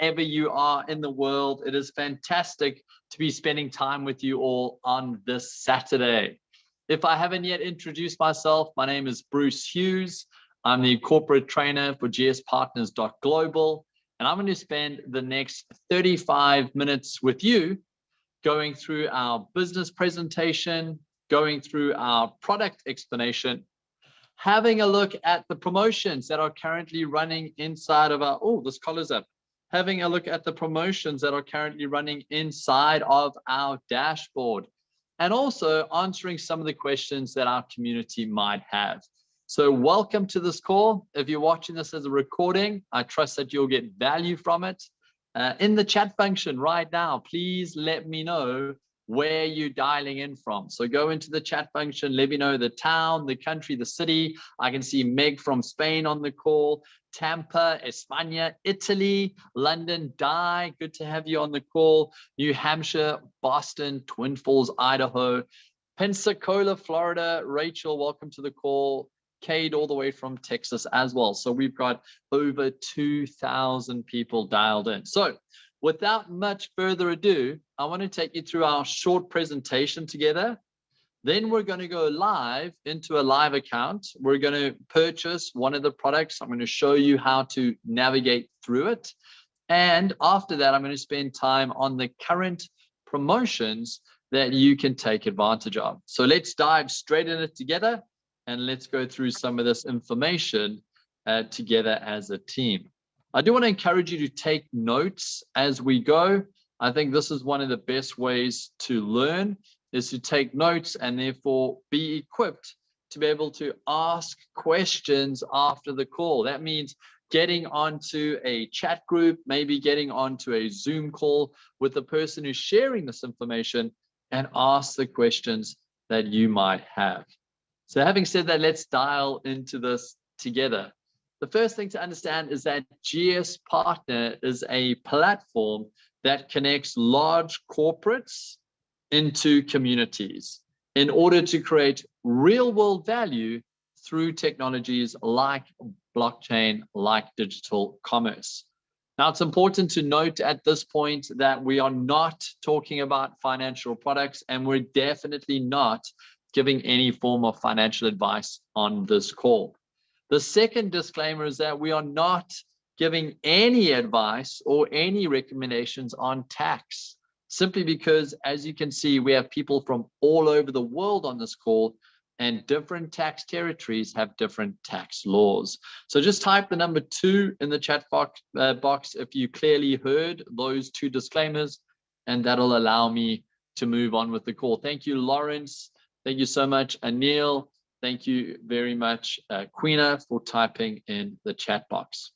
wherever you are in the world. It is fantastic to be spending time with you all on this Saturday. If I haven't yet introduced myself, my name is Bruce Hughes. I'm the corporate trainer for GSPartners.global, and I'm going to spend the next 35 minutes with you going through our business presentation, going through our product explanation, having a look at the promotions that are currently running inside of our, oh, this collar's up. Having a look at the promotions that are currently running inside of our dashboard, and also answering some of the questions that our community might have. So welcome to this call. If you're watching this as a recording, I trust that you'll get value from it. In the chat function right now, please let me know where you're dialing in from. So go into the chat function, let me know the town, the country, the city. I can see Meg from Spain on the call, Tampa, España, Italy, London, Di, good to have you on the call, New Hampshire, Boston, Twin Falls, Idaho, Pensacola, Florida, Rachel, welcome to the call, Cade all the way from Texas as well. So we've got over 2,000 people dialed in. So without much further ado, I want to take you through our short presentation together. Then we're going to go live into a live account. We're going to purchase one of the products. I'm going to show you how to navigate through it. And after that, I'm going to spend time on the current promotions that you can take advantage of. So let's dive straight in it together, and let's go through some of this information together as a team. I do want to encourage you to take notes as we go. I think this is one of the best ways to learn, is to take notes and therefore be equipped to be able to ask questions after the call. That means getting onto a chat group, maybe getting onto a Zoom call with the person who's sharing this information and ask the questions that you might have. So having said that, let's dial into this together. The first thing to understand is that GS Partner is a platform that connects large corporates into communities in order to create real world value through technologies like blockchain, like digital commerce. Now, it's important to note at this point that we are not talking about financial products, and we're definitely not giving any form of financial advice on this call. The second disclaimer is that we are not giving any advice or any recommendations on tax, simply because, as you can see, we have people from all over the world on this call, and different tax territories have different tax laws. So just type the number 2 in the chat box if you clearly heard those 2 disclaimers, and that'll allow me to move on with the call. Thank you, Lawrence. Thank you so much, Anil. Thank you very much, Queena, for typing in the chat box.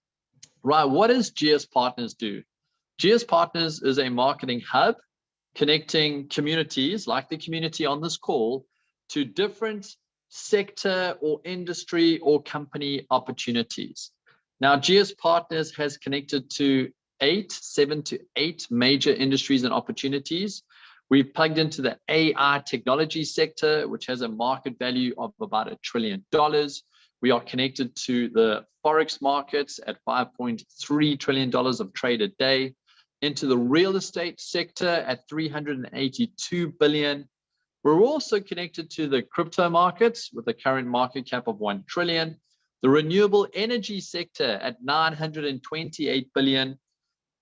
Right, what does GS Partners do? GS Partners is a marketing hub connecting communities, like the community on this call, to different sector or industry or company opportunities. Now, GS Partners has connected to 7 to 8 major industries and opportunities. We've plugged into the AI technology sector, which has a market value of about $1 trillion. We are connected to the Forex markets at $5.3 trillion of trade a day, into the real estate sector at $382 billion. We're also connected to the crypto markets with a current market cap of $1 trillion, the renewable energy sector at $928 billion,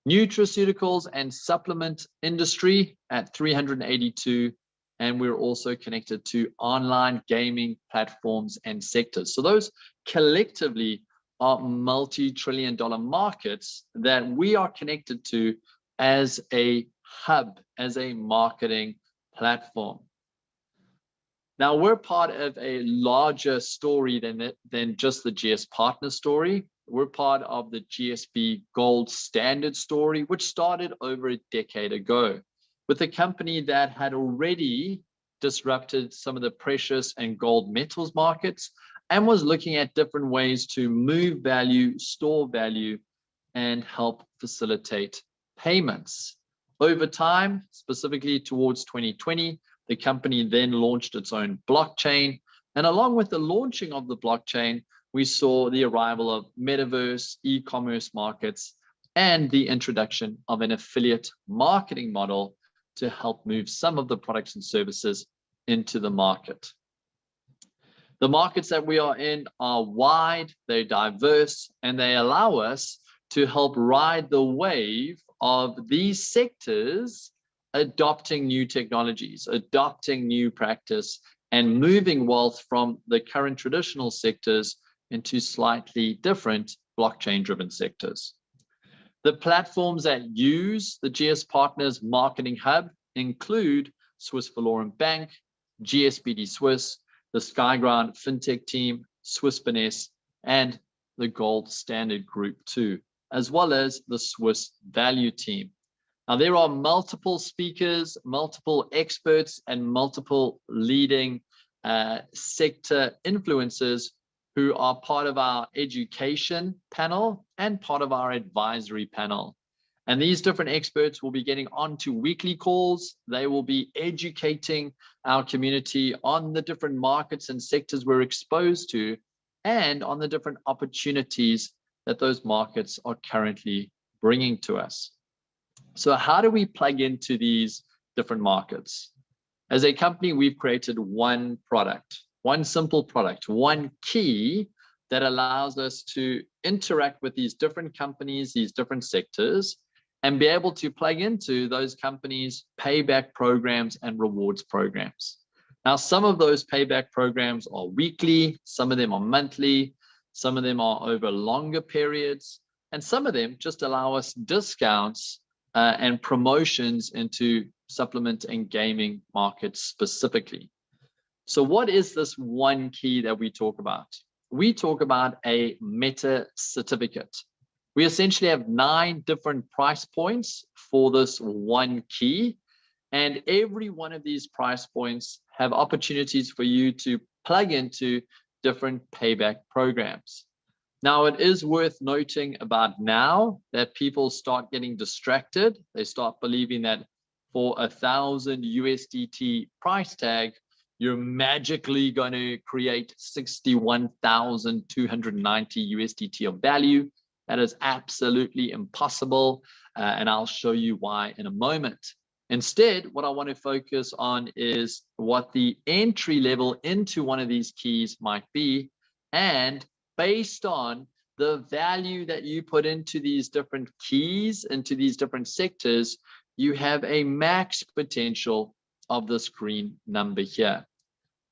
nutraceuticals and supplement industry at 382, and we're also connected to online gaming platforms and sectors. So those collectively are multi-trillion-dollar markets that we are connected to as a hub, as a marketing platform. Now, we're part of a larger story than just the GS Partner story. We're part of the GSP Gold Standard story, which started over a decade ago with a company that had already disrupted some of the precious and gold metals markets and was looking at different ways to move value, store value, and help facilitate payments. Over time, specifically towards 2020, the company then launched its own blockchain. And along with the launching of the blockchain, we saw the arrival of metaverse, e-commerce markets, and the introduction of an affiliate marketing model to help move some of the products and services into the market. The markets that we are in are wide, they're diverse, and they allow us to help ride the wave of these sectors adopting new technologies, adopting new practice, and moving wealth from the current traditional sectors into slightly different blockchain-driven sectors. The platforms that use the GSPartners Marketing Hub include Swiss Valorum Bank, GSBD Swiss, the Skyground FinTech team, Swiss Finesse, and the Gold Standard Group too, as well as the Swiss Value team. Now, there are multiple speakers, multiple experts, and multiple leading sector influencers who are part of our education panel and part of our advisory panel. And these different experts will be getting onto weekly calls. They will be educating our community on the different markets and sectors we're exposed to and on the different opportunities that those markets are currently bringing to us. So how do we plug into these different markets? As a company, we've created one product, one simple product, one key that allows us to interact with these different companies, these different sectors, and be able to plug into those companies' payback programs and rewards programs. Now, some of those payback programs are weekly, some of them are monthly, some of them are over longer periods, and some of them just allow us discounts and promotions into supplement and gaming markets specifically. So what is this one key that we talk about? We talk about a meta certificate. We essentially have 9 different price points for this one key, and every one of these price points have opportunities for you to plug into different payback programs. Now, it is worth noting about now that people start getting distracted. They start believing that for 1,000 USDT price tag, you're magically going to create 61,290 USDT of value. That is absolutely impossible, and I'll show you why in a moment. Instead, what I want to focus on is what the entry level into one of these keys might be, and based on the value that you put into these different keys, into these different sectors, you have a max potential of this green number here.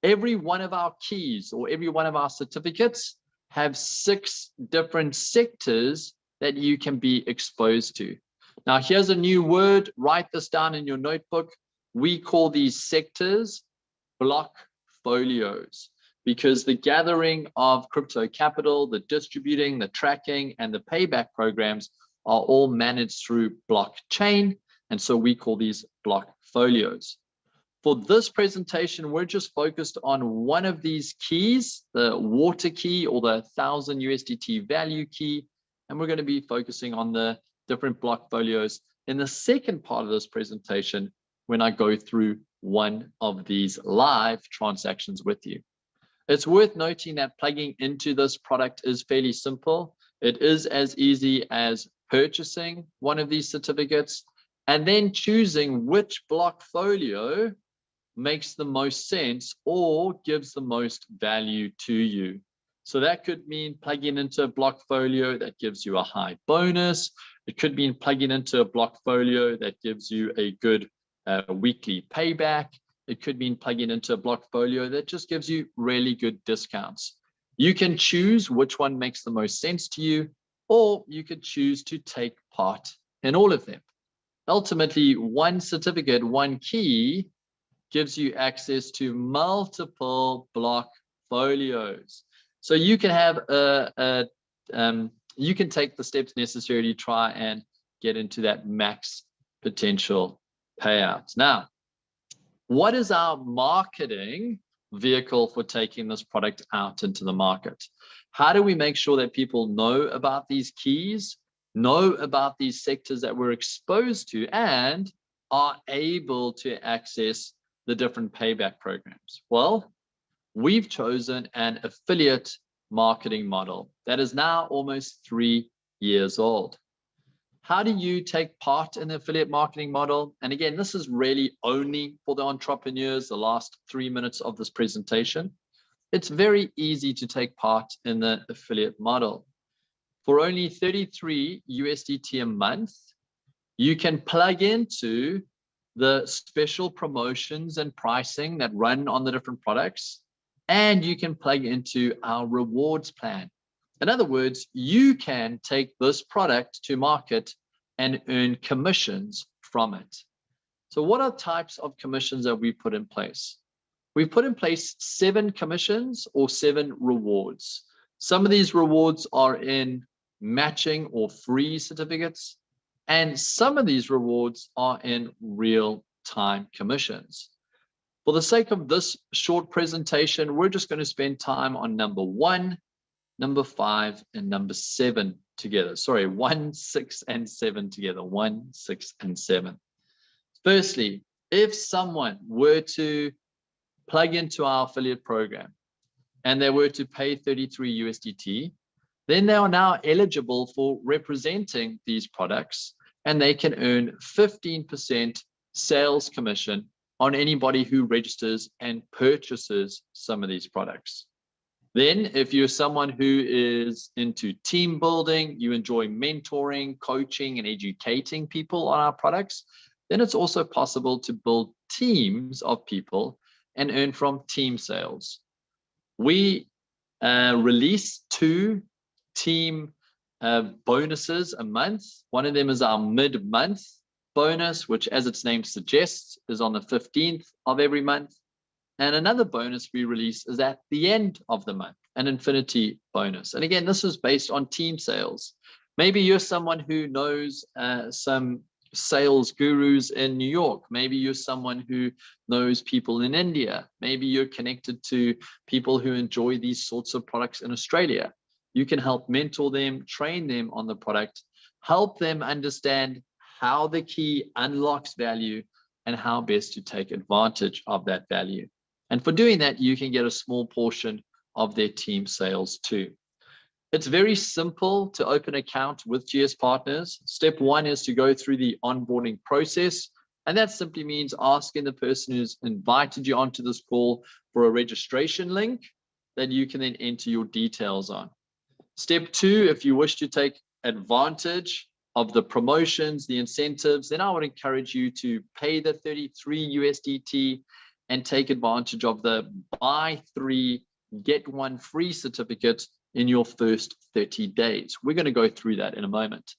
Every one of our keys or every one of our certificates have 6 different sectors that you can be exposed to. Now, here's a new word. Write this down in your notebook. We call these sectors block folios, because the gathering of crypto capital, the distributing, the tracking, and the payback programs are all managed through blockchain. And so we call these block folios. For this presentation, we're just focused on one of these keys, the water key or the 1,000 USDT value key. And we're going to be focusing on the different block folios in the second part of this presentation when I go through one of these live transactions with you. It's worth noting that plugging into this product is fairly simple. It is as easy as purchasing one of these certificates and then choosing which block folio makes the most sense or gives the most value to you. So that could mean plugging into a block folio that gives you a high bonus. It could mean plugging into a block folio that gives you a good weekly payback. It could mean plugging into a block folio that just gives you really good discounts. You can choose which one makes the most sense to you, or you could choose to take part in all of them. Ultimately, one certificate, one key gives you access to multiple block folios. So you can have you can take the steps necessary to try and get into that max potential payouts. Now, what is our marketing vehicle for taking this product out into the market? How do we make sure that people know about these keys, know about these sectors that we're exposed to, and are able to access the different payback programs? Well, we've chosen an affiliate marketing model that is now almost 3 years old. How do you take part in the affiliate marketing model? And again, this is really only for the entrepreneurs, the last 3 minutes of this presentation. It's very easy to take part in the affiliate model. For only 33 USDT a month, you can plug into the special promotions and pricing that run on the different products, and you can plug into our rewards plan. In other words, you can take this product to market and earn commissions from it. So what are types of commissions that we put in place? We've put in place 7 commissions or 7 rewards. Some of these rewards are in matching or free certificates, and some of these rewards are in real-time commissions. For the sake of this short presentation, we're just going to spend time on number 1, number 5, and number 7 together. Sorry, 1, 6, and 7 together. 1, 6, and 7. Firstly, if someone were to plug into our affiliate program and they were to pay 33 USDT, then they are now eligible for representing these products, and they can earn 15% sales commission on anybody who registers and purchases some of these products. Then if you're someone who is into team building, you enjoy mentoring, coaching, and educating people on our products, then it's also possible to build teams of people and earn from team sales. We release 2 team bonuses a month. One of them is our mid-month bonus, which, as its name suggests, is on the 15th of every month. And another bonus we release is at the end of the month, an infinity bonus. And again, this is based on team sales. Maybe you're someone who knows some sales gurus in New York. Maybe you're someone who knows people in India. Maybe you're connected to people who enjoy these sorts of products in Australia. You can help mentor them, train them on the product, help them understand how the key unlocks value and how best to take advantage of that value. And for doing that, you can get a small portion of their team sales too. It's very simple to open an account with GSPartners. Step 1 is to go through the onboarding process. And that simply means asking the person who's invited you onto this call for a registration link that you can then enter your details on. Step 2, if you wish to take advantage of the promotions, the incentives, then I would encourage you to pay the 33 USDT and take advantage of the buy 3, get 1 free certificate in your first 30 days. We're going to go through that in a moment.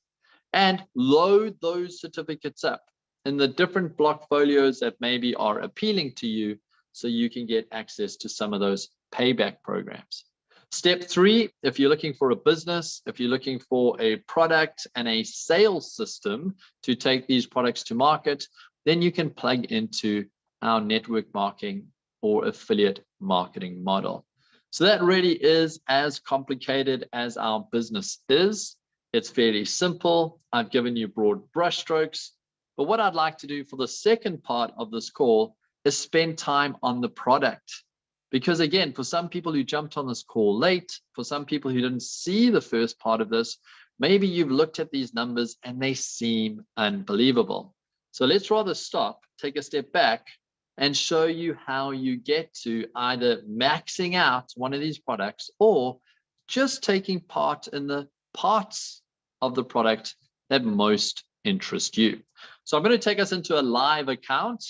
And load those certificates up in the different block folios that maybe are appealing to you so you can get access to some of those payback programs. Step 3, if you're looking for a business, if you're looking for a product and a sales system to take these products to market, then you can plug into our network marketing or affiliate marketing model. So that really is as complicated as our business is. It's fairly simple. I've given you broad brushstrokes, but what I'd like to do for the second part of this call is spend time on the product. Because again, for some people who jumped on this call late, for some people who didn't see the first part of this, maybe you've looked at these numbers and they seem unbelievable. So let's rather stop, take a step back, and show you how you get to either maxing out one of these products or just taking part in the parts of the product that most interest you. So I'm going to take us into a live account.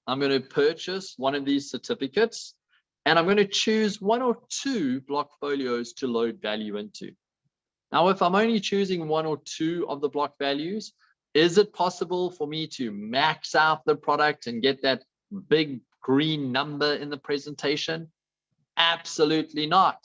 I'm going to purchase one of these certificates, and I'm going to choose 1 or 2 block folios to load value into. Now, if I'm only choosing 1 or 2 of the block values, is it possible for me to max out the product and get that big green number in the presentation? Absolutely not.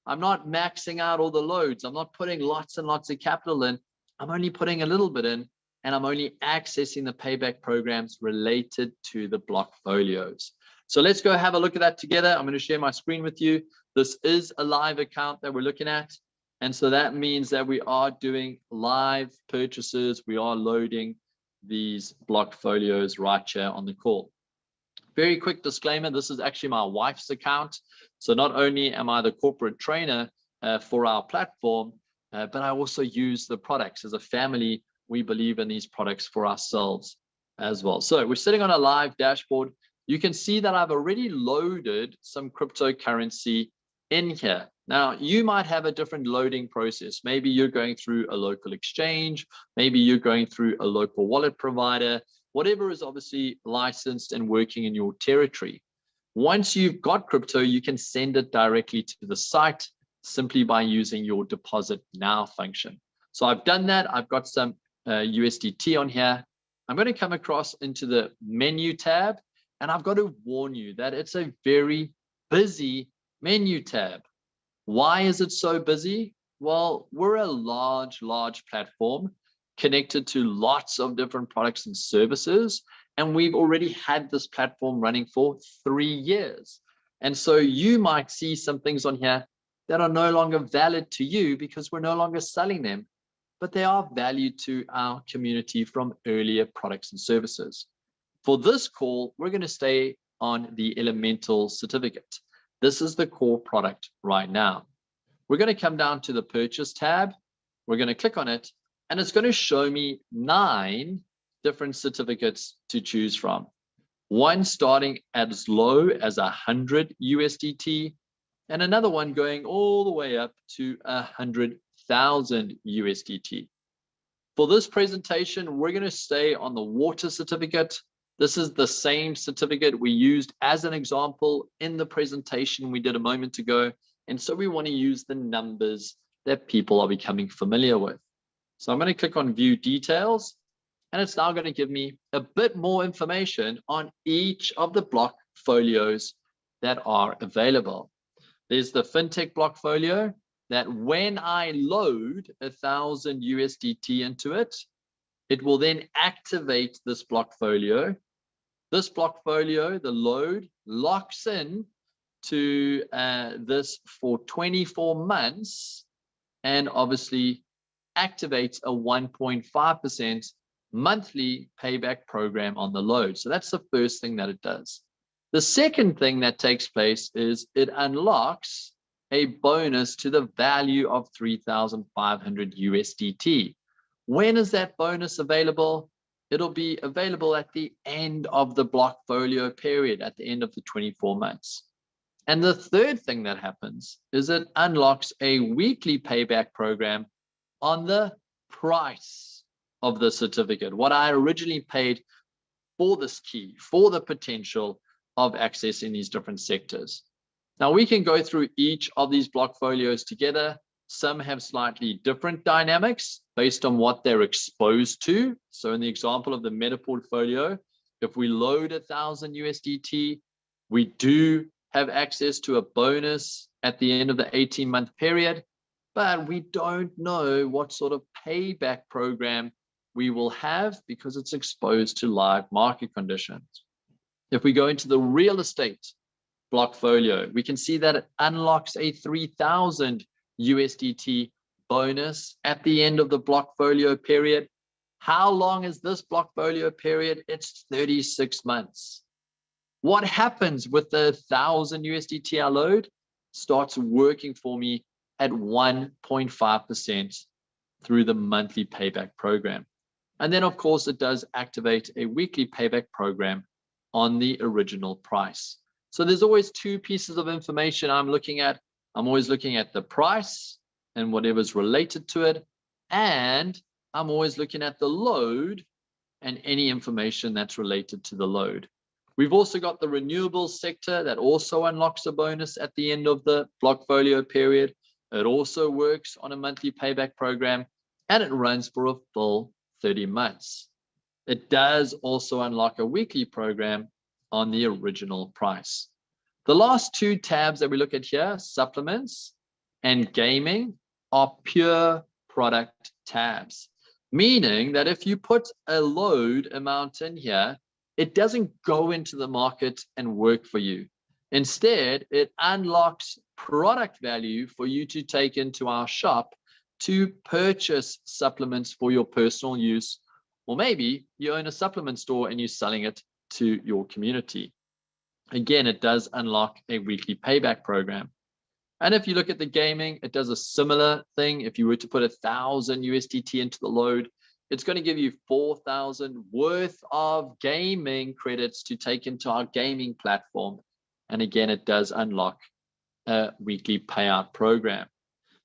I'm not maxing out all the loads. I'm not putting lots and lots of capital in. I'm only putting a little bit in, and I'm only accessing the payback programs related to the block folios. So let's go have a look at that together. I'm going to share my screen with you. This is a live account that we're looking at. And so that means that we are doing live purchases. We are loading these block folios right here on the call. Very quick disclaimer, this is actually my wife's account. So not only am I the corporate trainer for our platform, but I also use the products. As a family, we believe in these products for ourselves as well. So we're sitting on a live dashboard. You can see that I've already loaded some cryptocurrency in here. Now, you might have a different loading process. Maybe you're going through a local exchange. Maybe you're going through a local wallet provider, whatever is obviously licensed and working in your territory. Once you've got crypto, you can send it directly to the site simply by using your deposit now function. So I've done that. I've got some USDT on here. I'm going to come across into the menu tab, and I've got to warn you that it's a very busy menu tab. Why is it so busy? Well, we're a large platform connected to lots of different products and services, and we've already had this platform running for 3 years. And so you might see some things on here that are no longer valid to you because we're no longer selling them, but they are valued to our community from earlier products and services. For this call, we're going to stay on the Elemental certificate. This is the core product right now. We're going to come down to the purchase tab. We're going to click on it, and it's going to show me 9 different certificates to choose from. One starting as low as 100 USDT, and another one going all the way up to 100,000 USDT. For this presentation, we're going to stay on the water certificate. This is the same certificate we used as an example in the presentation we did a moment ago. And so we want to use the numbers that people are becoming familiar with. So I'm going to click on View Details, and it's now going to give me a bit more information on each of the block folios that are available. There's the FinTech block folio that when I load 1,000 USDT into it, it will then activate this block folio. This block folio, the load, locks in to this for 24 months and obviously activates a 1.5% monthly payback program on the load. So that's the first thing that it does. The second thing that takes place is it unlocks a bonus to the value of 3,500 USDT. When is that bonus available? It'll be available at the end of the block folio period, at the end of the 24 months. And the third thing that happens is it unlocks a weekly payback program on the price of the certificate, what I originally paid for this key, for the potential of accessing these different sectors. Now we can go through each of these block folios together. Some have slightly different dynamics based on what they're exposed to. So in the example of the meta portfolio, if we load 1,000 USDT, we do have access to a bonus at the end of the 18-month period, but we don't know what sort of payback program we will have because it's exposed to live market conditions. If we go into the real estate block folio, we can see that it unlocks a 3,000 USDT bonus at the end of the block folio period. How long is this block folio period? It's 36 months. What happens with the 1,000 USDT I load? Starts working for me at 1.5% through the monthly payback program. And then of course it does activate a weekly payback program on the original price. So there's always 2 pieces of information I'm looking at. I'm always looking at the price and whatever's related to it. And I'm always looking at the load and any information that's related to the load. We've also got the renewables sector that also unlocks a bonus at the end of the block folio period. It also works on a monthly payback program, and it runs for a full 30 months. It does also unlock a weekly program on the original price. The last 2 tabs that we look at here, supplements and gaming, are pure product tabs, meaning that if you put a load amount in here, it doesn't go into the market and work for you. Instead, it unlocks product value for you to take into our shop to purchase supplements for your personal use, or maybe you own a supplement store and you're selling it to your community. Again, it does unlock a weekly payback program. And if you look at the gaming, it does a similar thing. If you were to put 1,000 USDT into the load, it's going to give you 4,000 worth of gaming credits to take into our gaming platform. And again, it does unlock a weekly payout program.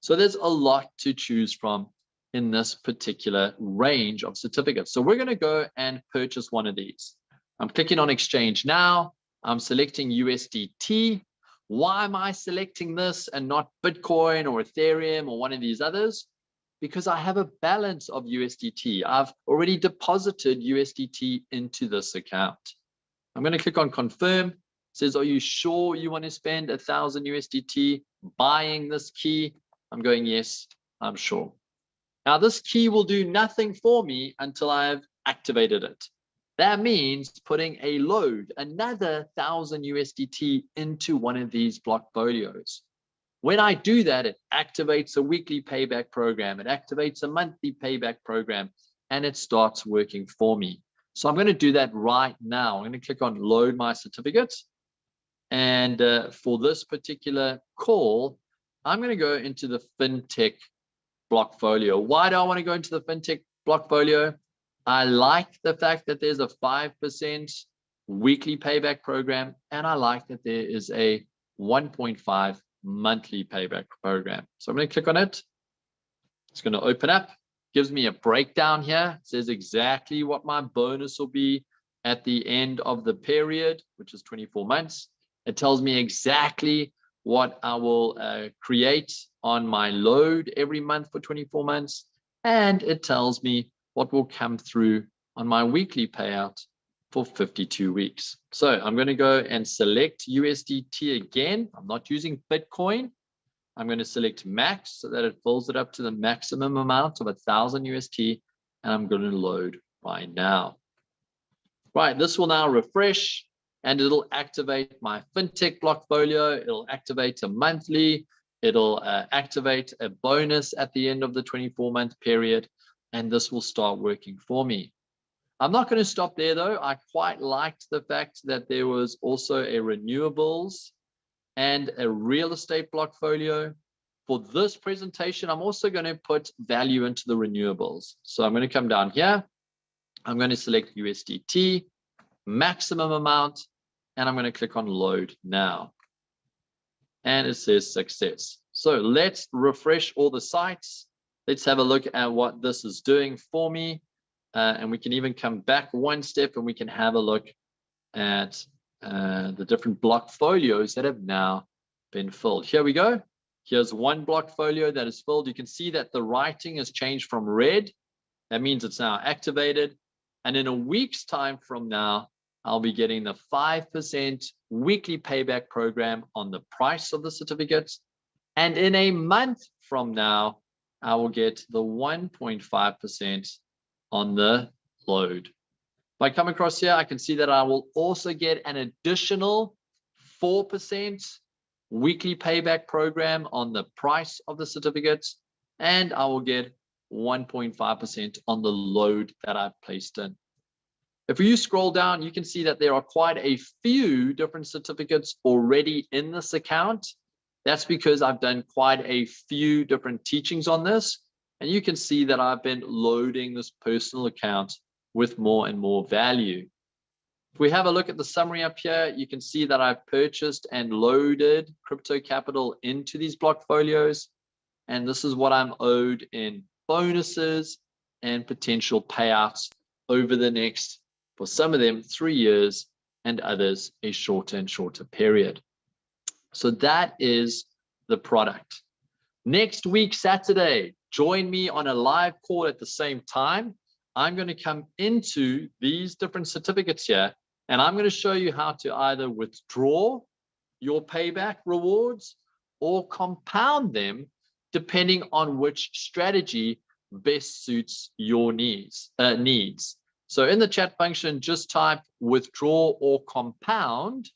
So there's a lot to choose from in this particular range of certificates. So we're going to go and purchase one of these. I'm clicking on exchange now. I'm selecting USDT. Why am I selecting this and not Bitcoin or Ethereum or one of these others? Because I have a balance of USDT. I've already deposited USDT into this account. I'm going to click on confirm. It says, are you sure you want to spend 1,000 USDT buying this key? I'm going, yes, I'm sure. Now this key will do nothing for me until I've activated it. That means putting a load, another 1,000 USDT into one of these blockfolios. When I do that, it activates a weekly payback program, it activates a monthly payback program, and it starts working for me. So I'm going to do that right now. I'm going to click on load my certificates. And for this particular call, I'm going to go into the FinTech blockfolio. Why do I want to go into the FinTech blockfolio? I like the fact that there's a 5% weekly payback program, and I like that there is a 1.5 monthly payback program. So I'm going to click on it. It's going to open up, gives me a breakdown here. It says exactly what my bonus will be at the end of the period, which is 24 months. It tells me exactly what I will create on my load every month for 24 months. And it tells me what will come through on my weekly payout for 52 weeks. So I'm going to go and select USDT again. I'm not using Bitcoin. I'm going to select max so that it fills it up to the maximum amount of 1,000 USD. And I'm going to load right now. Right, this will now refresh and it'll activate my FinTech blockfolio. It'll activate a monthly. It'll activate a bonus at the end of the 24-month period. And this will start working for me. I'm not going to stop there though. I quite liked the fact that there was also a renewables and a real estate blockfolio. For this presentation, I'm also going to put value into the renewables. So I'm going to come down here. I'm going to select USDT, maximum amount, and I'm going to click on load now. And it says success. So let's refresh all the sites. Let's have a look at what this is doing for me. And we can even come back one step and we can have a look at the different block folios that have now been filled. Here we go. Here's one block folio that is filled. You can see that the writing has changed from red. That means it's now activated. And in a week's time from now, I'll be getting the 5% weekly payback program on the price of the certificates. And in a month from now, I will get the 1.5% on the load. If I come across here, I can see that I will also get an additional 4% weekly payback program on the price of the certificates, and I will get 1.5% on the load that I've placed in. If you scroll down, you can see that there are quite a few different certificates already in this account. That's because I've done quite a few different teachings on this. And you can see that I've been loading this personal account with more and more value. If we have a look at the summary up here, you can see that I've purchased and loaded crypto capital into these block folios. And this is what I'm owed in bonuses and potential payouts over the next, for some of them, 3 years and others a shorter and shorter period. So that is the product. Next week, Saturday, join me on a live call at the same time. I'm going to come into these different certificates here, and I'm going to show you how to either withdraw your payback rewards or compound them depending on which strategy best suits your needs. So in the chat function, just type withdraw or compound.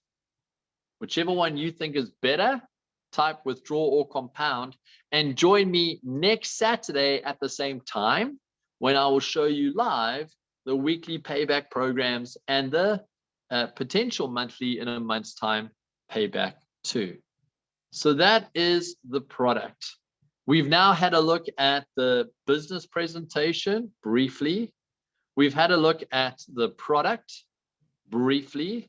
Whichever one you think is better, type withdraw or compound, and join me next Saturday at the same time when I will show you live the weekly payback programs and the potential monthly in a month's time payback too. So that is the product. We've now had a look at the business presentation briefly. We've had a look at the product briefly.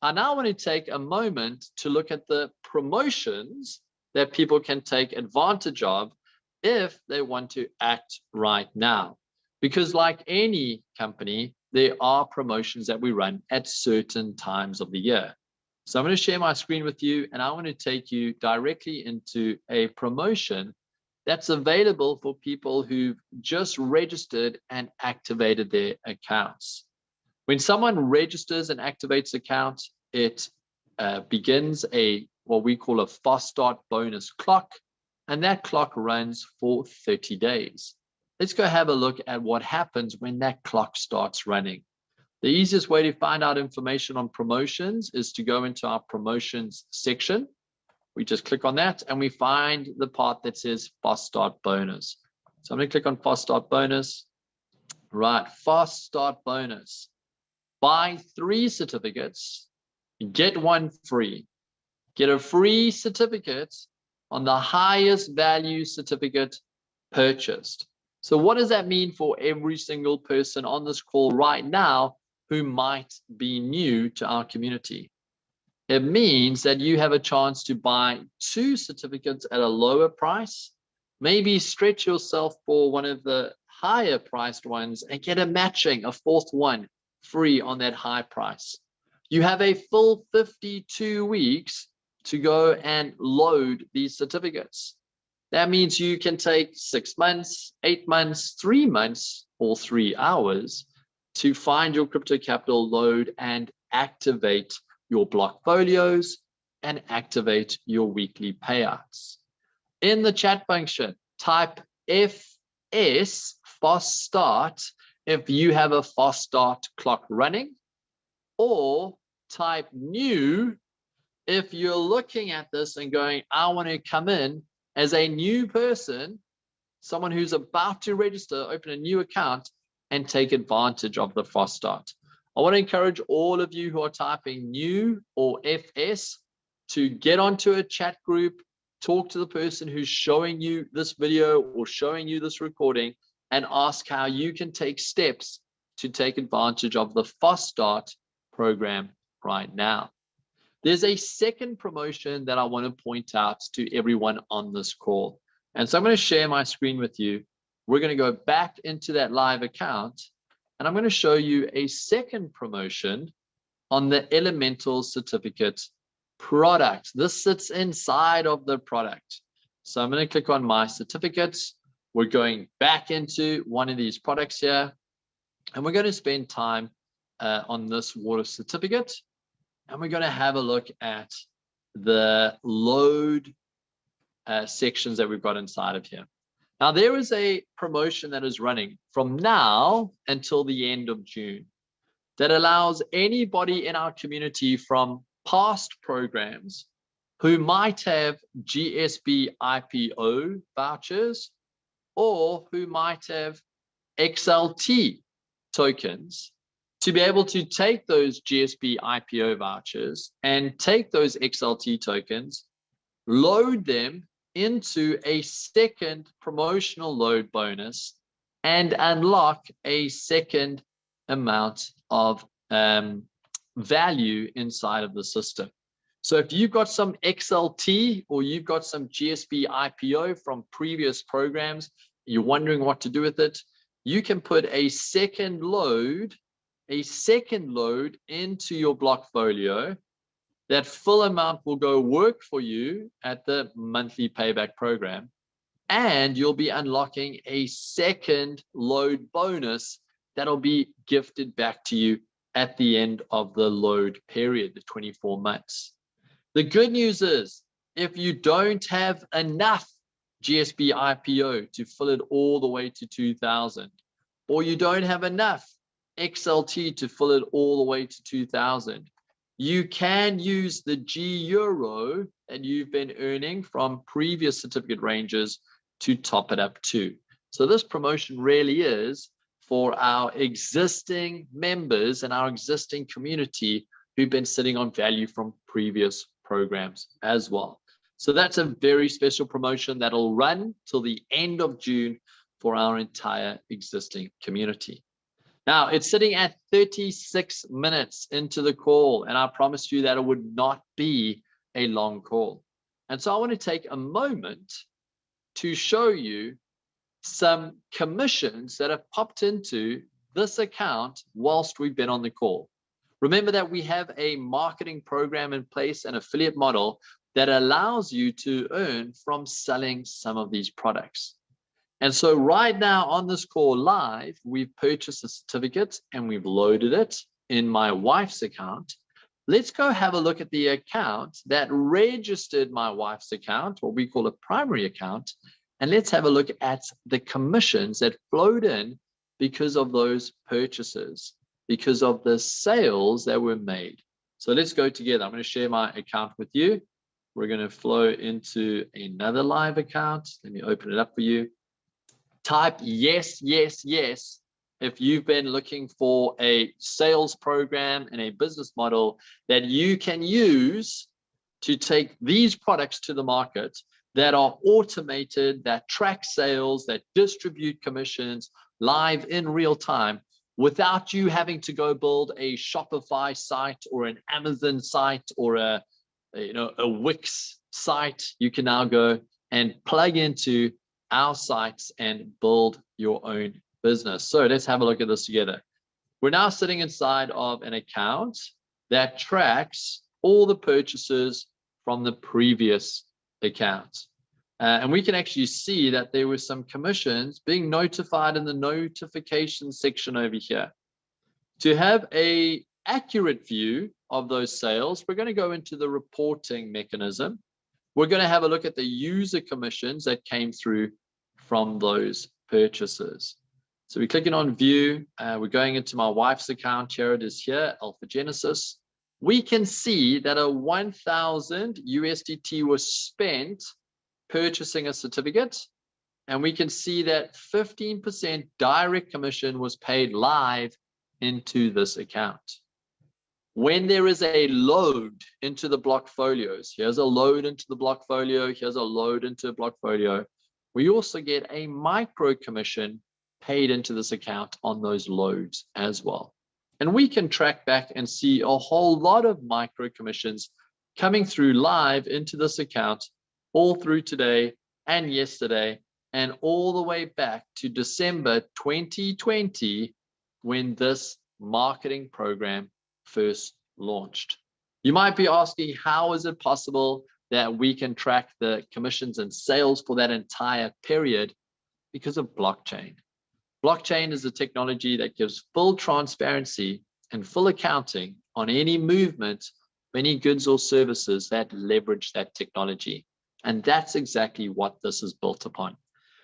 I now want to take a moment to look at the promotions that people can take advantage of if they want to act right now. Because like any company, there are promotions that we run at certain times of the year. So I'm going to share my screen with you, and I want to take you directly into a promotion that's available for people who've just registered and activated their accounts. When someone registers and activates accounts, it begins what we call a fast start bonus clock, and that clock runs for 30 days. Let's go have a look at what happens when that clock starts running. The easiest way to find out information on promotions is to go into our promotions section. We just click on that and we find the part that says fast start bonus. So I'm going to click on fast start bonus. Right, fast start bonus. Buy 3 certificates, get 1 free. Get a free certificate on the highest value certificate purchased. So what does that mean for every single person on this call right now who might be new to our community? It means that you have a chance to buy 2 certificates at a lower price, maybe stretch yourself for one of the higher priced ones and get a matching, a 4th one free on that high price. You have a full 52 weeks to go and load these certificates. That means you can take 6 months, 8 months, 3 months, or 3 hours to find your crypto capital, load and activate your block folios and activate your weekly payouts. In the chat function, type FS, fast start, if you have a fast start clock running, or type new if you're looking at this and going, I want to come in as a new person, someone who's about to register, open a new account and take advantage of the fast start. I want to encourage all of you who are typing new or FS to get onto a chat group, talk to the person who's showing you this video or showing you this recording, and ask how you can take steps to take advantage of the fast start program right now. There's a second promotion that I want to point out to everyone on this call. And so I'm going to share my screen with you. We're going to go back into that live account, and I'm going to show you a second promotion on the Elemental Certificate product. This sits inside of the product. So I'm going to click on My Certificates. We're going back into one of these products here, and we're going to spend time on this water certificate. And we're going to have a look at the load sections that we've got inside of here. Now, there is a promotion that is running from now until the end of June that allows anybody in our community from past programs who might have GSP IPO vouchers or who might have XLT tokens to be able to take those GSP IPO vouchers and take those XLT tokens, load them into a second promotional load bonus, and unlock a second amount of value inside of the system. So if you've got some XLT or you've got some GSP IPO from previous programs, you're wondering what to do with it, you can put a second load into your block folio. That full amount will go work for you at the monthly payback program, and you'll be unlocking a second load bonus that'll be gifted back to you at the end of the load period, the 24 months. The good news is, if you don't have enough GSP IPO to fill it all the way to 2,000, or you don't have enough XLT to fill it all the way to 2,000, you can use the G Euro that you've been earning from previous certificate ranges to top it up too. So this promotion really is for our existing members and our existing community who've been sitting on value from previous programs as well. So that's a very special promotion that'll run till the end of June for our entire existing community. Now, it's sitting at 36 minutes into the call, and I promised you that it would not be a long call. And so I want to take a moment to show you some commissions that have popped into this account whilst we've been on the call. Remember that we have a marketing program in place, an affiliate model that allows you to earn from selling some of these products. And so right now on this call live, we've purchased a certificate and we've loaded it in my wife's account. Let's go have a look at the account that registered my wife's account, what we call a primary account. And let's have a look at the commissions that flowed in because of those purchases, because of the sales that were made. So let's go together. I'm going to share my account with you. We're going to flow into another live account. Let me open it up for you. Type yes, yes, yes if you've been looking for a sales program and a business model that you can use to take these products to the market that are automated, that track sales, that distribute commissions live in real time without you having to go build a Shopify site or an Amazon site or a Wix site. You can now go and plug into our sites and build your own business. So let's have a look at this together. We're now sitting inside of an account that tracks all the purchases from the previous account. And we can actually see that there were some commissions being notified in the notification section over here. To have an accurate view of those sales, we're going to go into the reporting mechanism. We're going to have a look at the user commissions that came through from those purchases. So we're clicking on view. We're going into my wife's account. Here it is here, Alpha Genesis. We can see that a 1,000 USDT was spent purchasing a certificate. And we can see that 15% direct commission was paid live into this account. When there is a load into the block folios, here's a load into the block folio, here's a load into a block folio, we also get a micro commission paid into this account on those loads as well. And we can track back and see a whole lot of micro commissions coming through live into this account all through today and yesterday and all the way back to December 2020 when this marketing program first launched. You might be asking, how is it possible that we can track the commissions and sales for that entire period? Because of blockchain. Blockchain is a technology that gives full transparency and full accounting on any movement, any goods or services that leverage that technology. And that's exactly what this is built upon.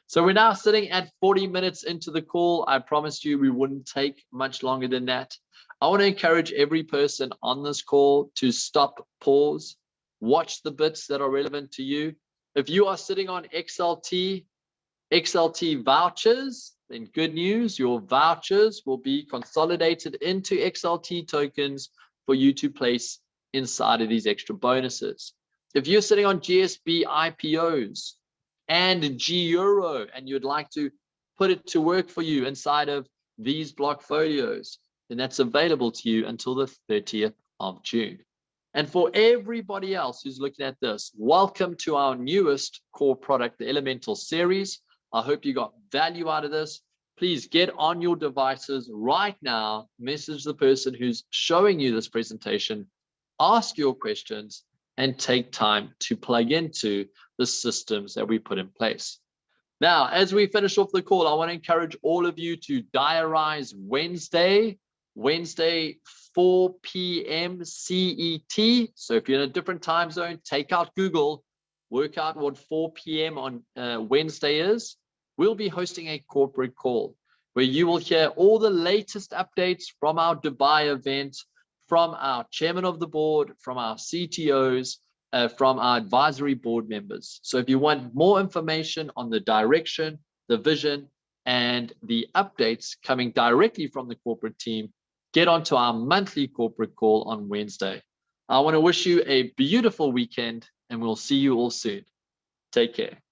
So we're now sitting at 40 minutes into the call. I promised you we wouldn't take much longer than that. I want to encourage every person on this call to stop, pause, watch the bits that are relevant to you. If you are sitting on XLT vouchers, then good news, your vouchers will be consolidated into XLT tokens for you to place inside of these extra bonuses. If you're sitting on GSB IPOs and G-Euro and you'd like to put it to work for you inside of these block folios, then that's available to you until the 30th of June. And for everybody else who's looking at this, welcome to our newest core product, the Elemental series. I hope you got value out of this. Please get on your devices right now, message the person who's showing you this presentation, ask your questions, and take time to plug into the systems that we put in place. Now, as we finish off the call, I want to encourage all of you to diarize Wednesday 4 p.m. CET. So if you're in a different time zone, take out Google, work out what 4 p.m. on Wednesday is. We'll be hosting a corporate call where you will hear all the latest updates from our Dubai event, from our chairman of the board, from our CTOs, from our advisory board members. So if you want more information on the direction, the vision, and the updates coming directly from the corporate team, get onto our monthly corporate call on Wednesday. I want to wish you a beautiful weekend and we'll see you all soon. Take care.